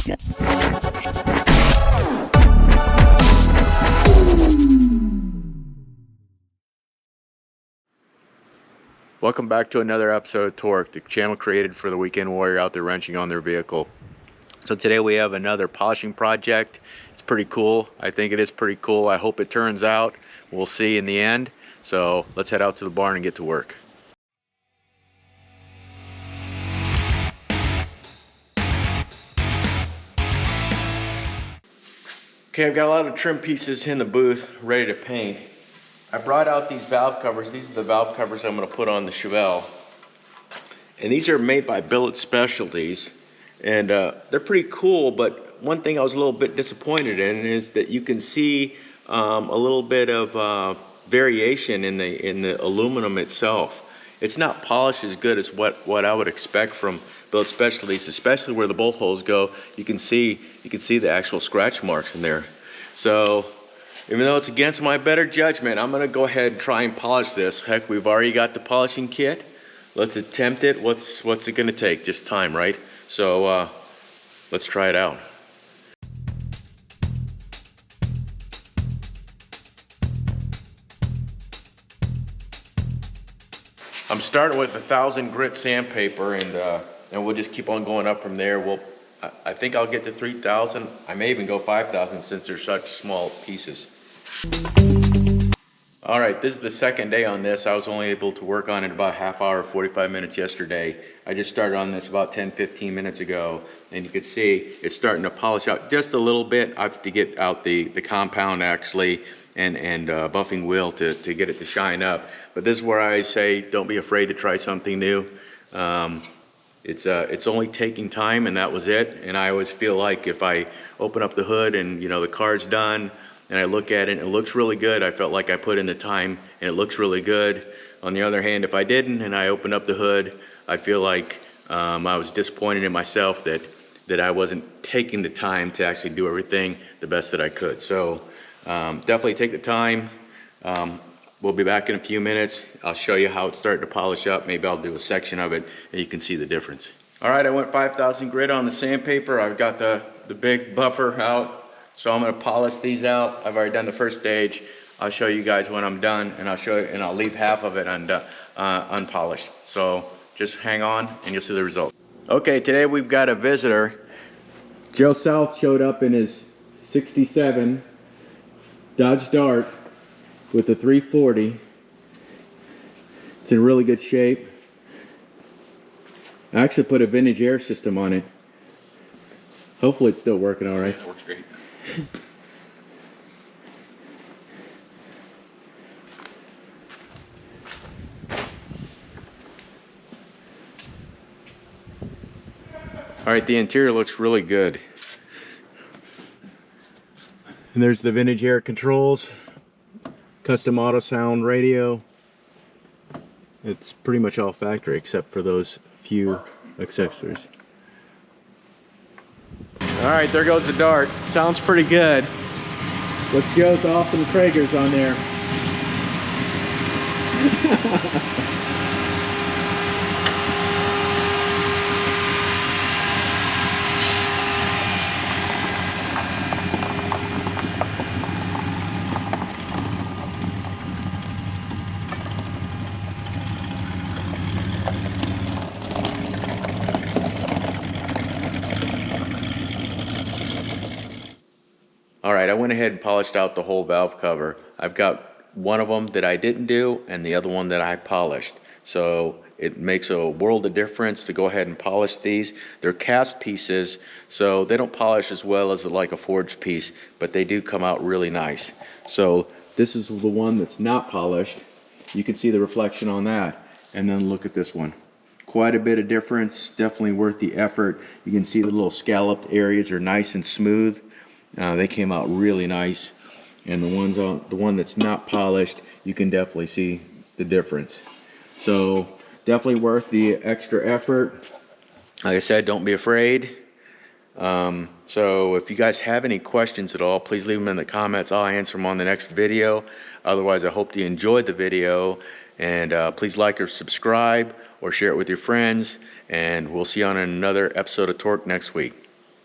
Welcome back to another episode of Torque, the channel created for the weekend warrior out there wrenching on their vehicle. So today we have another polishing project. It's pretty cool. I think it is pretty cool. I hope it turns out. We'll see in the end. So let's head out to the barn and get to work. Okay, I've got a lot of trim pieces in the booth ready to paint. I brought out these valve covers. These are the valve covers I'm going to put on the Chevelle. And these are made by Billet Specialties. And they're pretty cool, but one thing I was a little bit disappointed in is that you can see a little bit of variation in the aluminum itself. It's not polished as good as what I would expect from Billet Specialties, especially where the bolt holes go. You can see the actual scratch marks in there. So even though it's against my better judgment, I'm gonna go ahead and try and polish this. Heck, we've already got the polishing kit. Let's attempt it. What's it gonna take? Just time, right? So let's try it out. I'm starting with 1,000 grit sandpaper, and we'll just keep on going up from there. I think I'll get to 3,000. I may even go 5,000 since they're such small pieces. All right, this is the second day on this. I was only able to work on it about a half hour, 45 minutes yesterday. I just started on this about 10-15 minutes ago, and you can see it's starting to polish out just a little bit. I have to get out the compound actually and buffing wheel to get it to shine up. But this is where I say don't be afraid to try something new. It's only taking time, and that was it. And I always feel like if I open up the hood and the car's done, and I look at it and it looks really good, I felt like I put in the time and it looks really good. On the other hand, if I didn't and I opened up the hood, I feel like I was disappointed in myself that I wasn't taking the time to actually do everything the best that I could. So definitely take the time. We'll be back in a few minutes. I'll show you how it's starting to polish up. Maybe I'll do a section of it and you can see the difference. All right, I went 5,000 grit on the sandpaper. I've got the big buffer out. So I'm gonna polish these out. I've already done the first stage. I'll show you guys when I'm done, and I'll leave half of it unpolished. So just hang on and you'll see the result. Okay, today we've got a visitor. Joe South showed up in his 67 Dodge Dart with the 340. It's in really good shape. I actually put a vintage air system on it. Hopefully it's still working all right. It works great. All right, the interior looks really good. And there's the vintage air controls, custom auto sound radio. It's pretty much all factory except for those few accessories. All right, there goes the Dart. Sounds pretty good. With Joe's awesome Kragers on there. All right, I went ahead and polished out the whole valve cover. I've got one of them that I didn't do and the other one that I polished. So it makes a world of difference to go ahead and polish these. They're cast pieces, so they don't polish as well as like a forged piece, but they do come out really nice. So this is the one that's not polished. You can see the reflection on that. And then look at this one. Quite a bit of difference, definitely worth the effort. You can see the little scalloped areas are nice and smooth. They came out really nice, and the one that's not polished, you can definitely see the difference. So definitely worth the extra effort. Like I said, don't be afraid. So if you guys have any questions at all, please leave them in the comments. I'll answer them on the next video. Otherwise, I hope you enjoyed the video, and please like or subscribe or share it with your friends, and we'll see you on another episode of Torque next week.